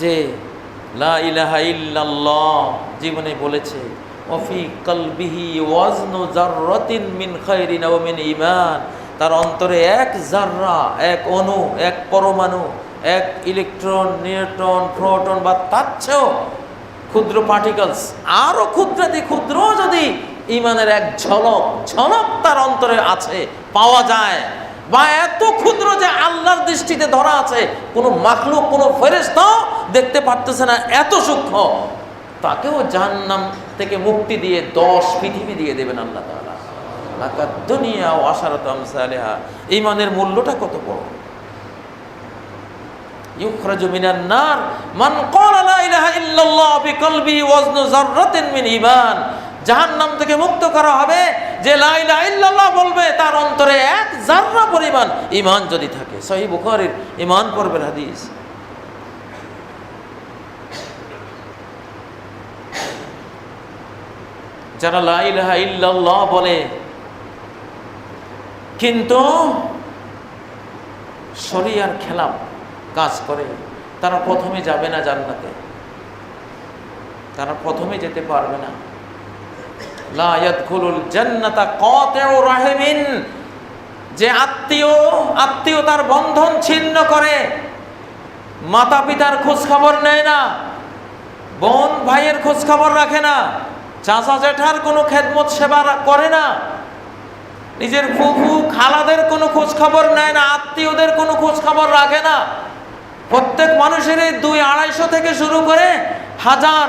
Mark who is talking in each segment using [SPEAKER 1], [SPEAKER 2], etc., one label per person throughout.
[SPEAKER 1] যে লা ইলাহা ইল্লাল্লাহ জীবনে বলেছে, ওফি কলবিহি ওয়াজনু যাররাতিন মিন খায়রিন ওয়া মিন ঈমান, তার অন্তরে এক জাররা, এক অণু, এক পরমাণু, এক ইলেকট্রন, নিউট্রন, প্রোটন বা তার চেয়েও ক্ষুদ্র পার্টিকেলস, আরও ক্ষুদ্রাতি ক্ষুদ্র যদি ঈমানের এক ঝলক তার অন্তরে আছে, পাওয়া যায়, বা এত ক্ষুদ্র যে আল্লাহর দৃষ্টিতে ধরা আছে, কোনো মাখলুক, কোনো ফেরেশতাও দেখতে পারতেছে না, এত সূক্ষ্ম, তাকেও জাহান্নাম থেকে মুক্তি দিয়ে 10 পৃথিবী দিয়ে দেবেন আল্লাহ তাআলা। লাকাদ দুনিয়া ওয়া আশারাতু আমসালিহা। ঈমানের মূল্যটা কত বড়! ইউখরাজু মিনান নার মান ক্বালা লা ইলাহা ইল্লাল্লাহ বিকলবিহি ওয়াজনু যাররাতিন মিন ঈমান। জাহান্নাম থেকে মুক্ত করা হবে যে লা ইলাহা ইল্লাল্লাহ বলবে, তার অন্তরে এক জাররা পরিমাণ ঈমান যদি থাকে। সহিহ বুখারীর ঈমান পর্বের হাদিস। যারা লা ইলাহা ইল্লাল্লাহ বলে কিন্তু শরিয়ার খেলাফ কাজ করে, তারা প্রথমে যাবে না জান্নাতে, তারা প্রথমে যেতে পারবে না। লা ইয়াদখুলুল জান্নাতা কাতিউ রাহিমিন, যে আত্মীয়তার বন্ধন ছিন্ন করে, মাতা পিতার খোঁজ খবর নেয় না, বোন ভাইয়ের খোঁজ খবর রাখে না, চাচা জেঠার কোনো খেদমত সেবা করে না, নিজের ফুফু খালাদের কোনো খোঁজ খবর নেয় না, আত্মীয়দের কোনো খোঁজ খবর রাখে না। প্রত্যেক মানুষের 200-250 থেকে শুরু করে 1000,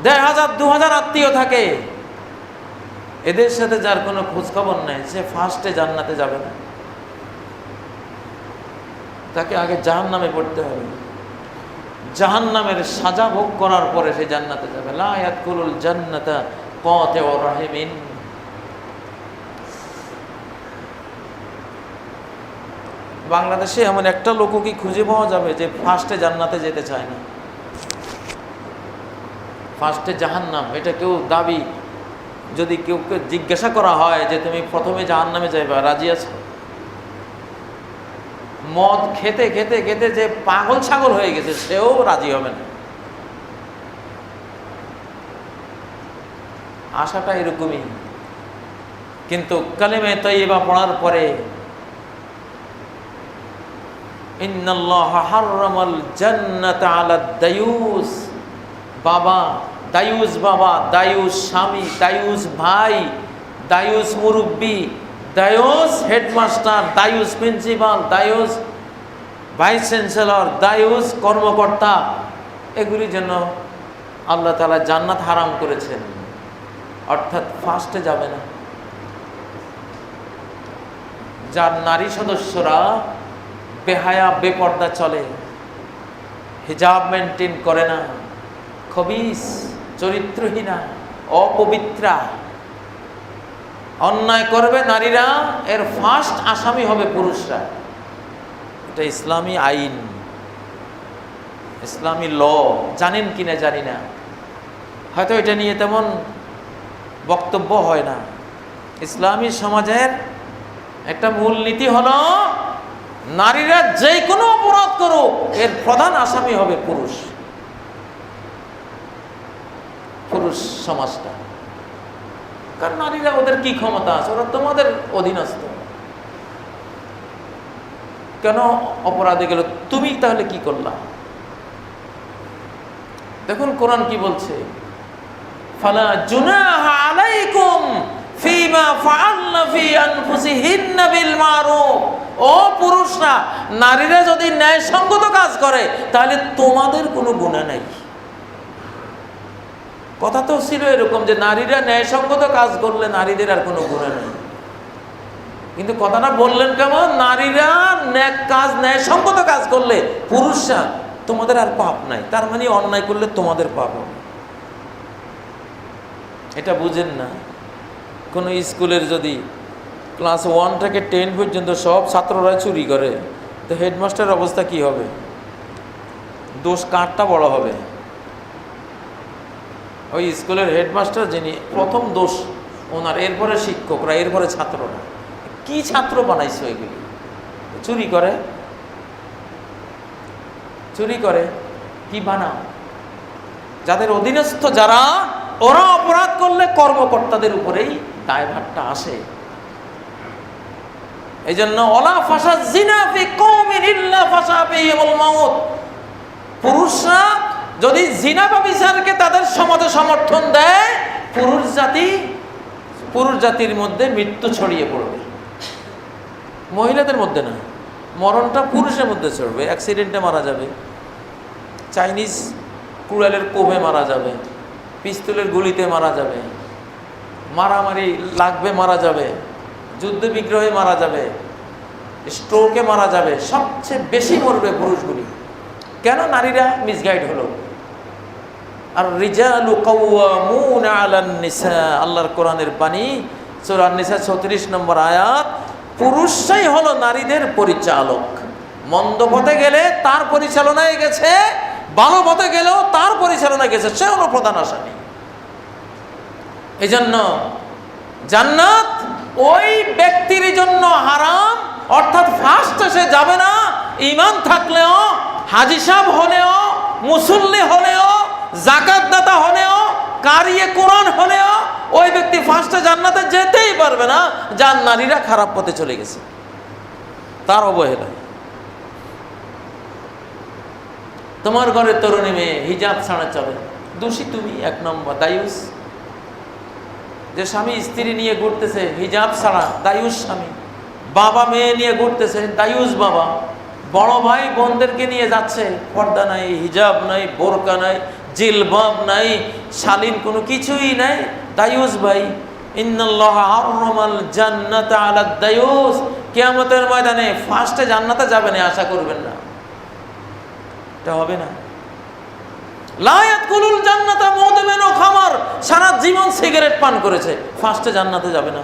[SPEAKER 1] 1500, 2000 আত্মীয় থাকে। এদের সাথে যার কোনো খোঁজ খবর নেই, সে ফার্স্টে জান্নাতে যাবে না, তাকে আগে জাহান্নামে পড়তে হবে। জাহান্নামের সাজা ভোগ করার পরে সে জান্নাতে যাবে। লা ইয়াদখুলুল জান্নাতা কাতিউ রাহিমিন। বাংলাদেশে এমন একটা লোকও কি খুঁজে পাওয়া যাবে যে ফার্স্টে জান্নাতে যেতে চায় না? ফার্স্টে জাহান্নাম, এটা কেউ দাবি, যদি কেউ জিজ্ঞাসা করা হয় যে তুমি প্রথমে জাহান্নামে যাইবা, রাজি আছো? মদ খেতে খেতে খেতে যে পাগল ছাগল হয়ে গেছে, সেও রাজি হবে না। আশাটা এরকমই। কিন্তু কালেমে তাইয়্যিবা পড়ার পরে ইন্নাল্লাহা হাররামাল জান্নাতা আলাদ দায়ুস, বাবা দায়ুস, বাবা দায়ুস স্বামী, দায়ুস ভাই, দায়ুস মুরব্বী, দায়ুস হেডমাস্টার, দায়ুস প্রিন্সিপাল, দায়ুস ভাইস চ্যান্সেলর, দায়ুস কর্মকর্তা, এগুলি যেন আল্লাহ তাআলা জান্নাত হারাম করেছেন, অর্থাৎ ফার্স্টে যাবে না। যার নারী সদস্যরা বেহায়া বেপর্দা চলে, হিজাব মেনটেন করে না, খবিস, চরিত্রহীনা, অপবিত্রা, অন্যায় করবে নারীরা, এর ফার্স্ট আসামি হবে পুরুষরা। এটা ইসলামী আইন, ইসলামী ল। জানেন কিনা জানি না, হয়তো এটা নিয়ে তেমন বক্তব্য হয় না। ইসলামী সমাজের একটা মূলনীতি হলো নারীরা যে কোনো অপরাধ করুক, এর প্রধান আসামি হবে পুরুষ, পুরুষ সমাজটা। কারণ নারীরা, ওদের কি ক্ষমতা আছে? ওরা তোমাদের অধীনস্থ। কেন অপরাধে গেল? তুমি তাহলে কি করলা? দেখুন কোরআন কি বলছে, ফালা জুনাহা আলাইকুম ফিমা ফাআলনা ফি আনফুসিহিন্না বিল মারুফ। ও পুরুষরা, নারীরা যদি ন্যায়সঙ্গত কাজ করে তাহলে তোমাদের কোনো গুনাহ নাই। কথা তো ছিল এরকম যে নারীরা ন্যায়সঙ্গত কাজ করলে নারীদের আর কোনো গুনাহ নেই, কিন্তু কথাটা বললেন কেমন? নারীরা ন্যায়সঙ্গত কাজ করলে পুরুষরা তোমাদের আর পাপ নাই, তার মানে অন্যায় করলে তোমাদের পাপ হবে। এটা বুঝেন না। কোনো স্কুলের যদি ক্লাস 1 থেকে 10 পর্যন্ত সব ছাত্ররা চুরি করে, তো হেডমাস্টারের অবস্থা কি হবে? দোষ কারটা বড় হবে? ওই স্কুলের হেডমাস্টার যিনি, প্রথম দোষ ওনার, এরপরে শিক্ষকরা, এরপরে ছাত্ররা। কি ছাত্র বানাইছে এগুলি? চুরি করে, চুরি করে। কি বানাও? যাদের অধীনস্থ যারা, ওরা অপরাধ করলে কর্মকর্তাদের উপরেই দায়ভারটা আসে। এই জন্য ওলা ফাসা জিনা ফি কওমিন ইল্লা ফাসা ফিহিমুল মাউত, পুরুষরা যদি জিনা বা বিচারকে তাদের সমাজে সমর্থন দেয়, পুরুষ জাতির মধ্যে মৃত্যু ছড়িয়ে পড়বে। মহিলাদের মধ্যে না, মরণটা পুরুষের মধ্যে ছড়বে। অ্যাক্সিডেন্টে মারা যাবে, চাইনিজ কুড়ালের কোভে মারা যাবে, পিস্তলের গুলিতে মারা যাবে, মারামারি লাগবে মারা যাবে, যুদ্ধ বিগ্রহে মারা যাবে, স্ট্রোকে মারা যাবে। সবচেয়ে বেশি মরবে পুরুষগুলি। কেন? নারীরা মিসগাইড হলো। আর রিজালু কাওয়ামুনা আলান নিসা, আল্লাহর কোরআনের বাণী, সূরা আন-নিসা 34 নম্বর আয়াত। পুরুষরাই হলো নারীদের পরিচালক। মন্দ পথে গেলে তার পরিচালনায় গেছে, ভালো পথে গেলেও তার পরিচালনায় গেছে, সে হলো প্রধান আসামি। এই জন্য জান্নাত ওই ব্যক্তির জন্য হারাম, অর্থাৎ ফার্স্টে সে যাবে না। ঈমান থাকলেও, হাজী সাহেব হলেও, মুসল্লি হলেও, যাকাত দাতা হলেও, কারিয়ে কোরআন হলেও ওই ব্যক্তি ফার্স্টে জান্নাতে যেতেই পারবে না, যার নারীরা খারাপ পথে চলে গেছে, তার অবহেলা। তোমার ঘরের তরুণী মেয়ে হিজাব ছাড়া চলে, দোষী তুমি, এক নম্বর দায়ুস। যে স্বামী স্ত্রী নিয়ে ঘুরতেছে হিজাব ছাড়া, দায়ুস স্বামী। বাবা মেয়ে নিয়ে ঘুরতেছে, দায়ুস বাবা। বড় ভাই বোনদেরকে নিয়ে যাচ্ছে, পর্দা নাই, হিজাব নাই, বোরকা নাই, জিলবাব নাই, শালীন কোনো কিছুই নাই, দায়ুস ভাই। ইন্নাল্লাহা হারামাল জান্নাতা আলাদ দায়ুস, কিয়ামতের ময়দানে ফার্স্টে জান্নাতে যাবে না, আশা করবেন না, এটা হবে না। লা ইয়াদখুলুল জান্নাতা মুদমিনু খামার, সারা জীবন সিগারেট পান করেছে, ফার্স্টে জান্নাতে যাবে না।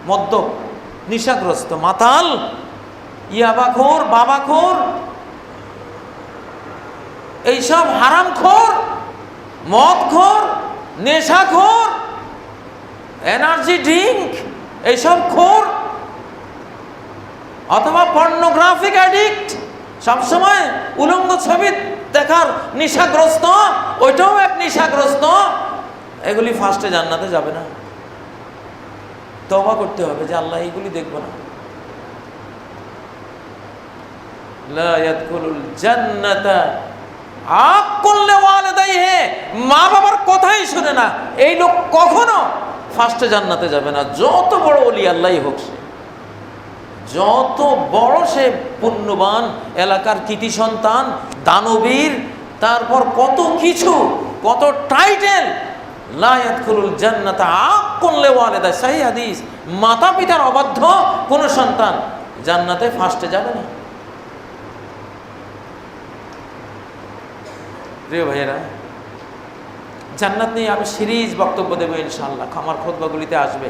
[SPEAKER 1] মদ্যপ, নিশাগ্রস্ত, মাতাল, ইয়াবাখোর, বাবাখোর, এইসব হারামখোর, মদখোর, নেশাখোর, এনার্জি ড্রিঙ্ক, এইসব খোর, অথবা পর্নোগ্রাফিক অ্যাডিক্ট, সবসময় উলঙ্গ ছবি দেখার নেশাগ্রস্ত, ওইটাও এক নেশাগ্রস্ত, এগুলি ফার্স্টে জান্নাতে যাবে না। তওবা করতে হবে যে আল্লাহ এইগুলি দেখব না। লা ইয়াদখুলুল জান্নাতা, আপ করলে ওয়ালিদাইহি, মা বাবার কথাই শুনে না, এই লোক কখনো ফার্স্টে জান্নাতে যাবে না। যত বড় ওলি আল্লাহই হোক, সে যত বড় সে পুণ্যবান, এলাকার কৃতি সন্তান, দানবীর, তারপর কত কিছু, কত টাইটেল, লা ইয়াদখুলুল জান্নাতা আক্কুল ওয়ালিদা, সহিহ হাদিস। মাতা পিতার অবাধ্য কোন সন্তান জান্নাতে ফার্স্টে যাবে না। প্রিয় ভাইয়েরা, জান্নাত নিয়ে আমি সিরিজ বক্তব্য দেবো ইনশাআল্লাহ, আমার খুতবাগুলিতে আসবে।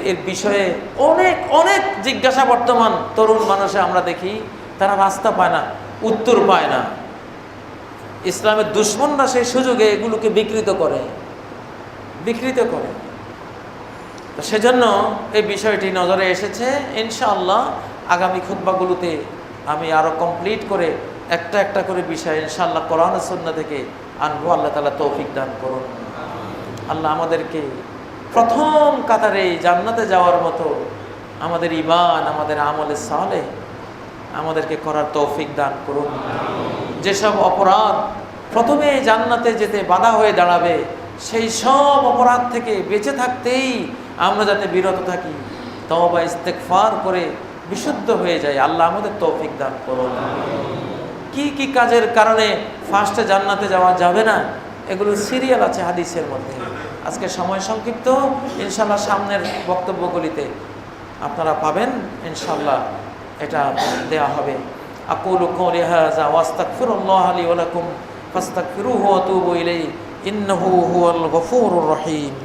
[SPEAKER 1] এর বিষয়ে অনেক অনেক জিজ্ঞাসা বর্তমান তরুণ মানুষে আমরা দেখি, তারা রাস্তা পায় না, উত্তর পায় না। ইসলামের দুশ্মনরা সেই সুযোগে এগুলোকে বিকৃত করে। তো সেজন্য এই বিষয়টি নজরে এসেছে। ইনশাআল্লাহ আগামী খুতবাগুলোতে আমি আরো কমপ্লিট করে একটা একটা করে বিষয় ইনশাআল্লাহ কোরআন ও সুন্নাহ থেকে আনবো। আল্লাহ তাআলা তৌফিক দান করুন। আল্লাহ আমাদেরকে প্রথম কাতারে জান্নাতে যাওয়ার মতো আমাদের ঈমান, আমাদের আমলে সালেহ আমাদেরকে করার তৌফিক দান করুন। যেসব অপরাধ প্রথমে জান্নাতে যেতে বাধা হয়ে দাঁড়াবে, সেই সব অপরাধ থেকে বেঁচে থাকতেই আমরা যাতে বিরত থাকি, তওবা ইস্তেগফার করে বিশুদ্ধ হয়ে যায়। আল্লাহ আমাদের তৌফিক দান করুন। কি কি কাজের কারণে ফার্স্টে জান্নাতে যাওয়া যাবে না, এগুলো সিরিয়াল আছে হাদিসের মধ্যে। আজকে সময় সংক্ষিপ্ত, ইনশাআল্লাহ সামনের বক্তব্যগুলিতে আপনারা পাবেন, ইনশাআল্লাহ এটা দেয়া হবে। আকুলু কওলি হাযা ওয়া আস্তাগফিরুল্লাহ লি ওয়া লাকুম ফাস্তাগফিরুহু ওয়া তুবু ইলাইহি ইন্নাহু হুয়াল গফুরুর রহিম।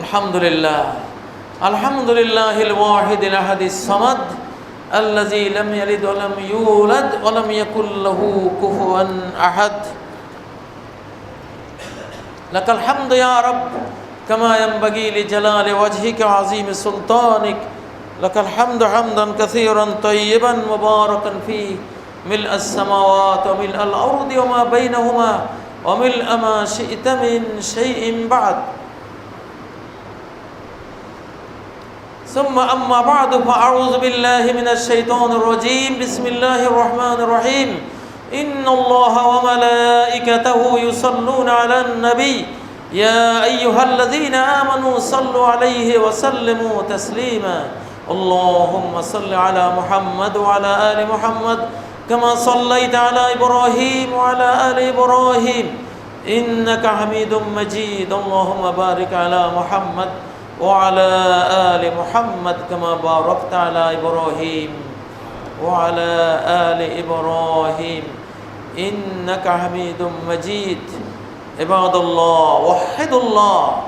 [SPEAKER 1] আলহামদুলিল্লাহ, আলহামদুলিল্লাহিল ওয়াহিদিল আহাদিস সামাদ আল্লাযী লাম ইয়ালিদ ওয়া লাম ইউলাদ ওয়া লাম ইয়াকুল লাহু কুফুয়ান আহাদ। লাকাল হামদু ইয়া রাbb كما ينبغي لجلال وجهك وعظيم سلطانك لك الحمد حمدا كثيرا طيبا مباركا فيه ملء السماوات وملء الأرض وما بينهما وملء ما شئت من شيء بعد ثم أما بعد فأعوذ بالله من الشيطان الرجيم بسم الله الرحمن الرحيم إن الله وملائكته يصلون على النبي يا أيها الذين آمنوا صلوا عليه وسلموا تسليما اللهم صل على محمد وعلى آل محمد كما صليت على إبراهيم وعلى آل إبراهيم إنك حميد مجيد اللهم بارك على محمد وعلى آل محمد كما باركت على إبراهيم وعلى آل إبراهيم إنك حميد مجيد عباد الله وحدوا الله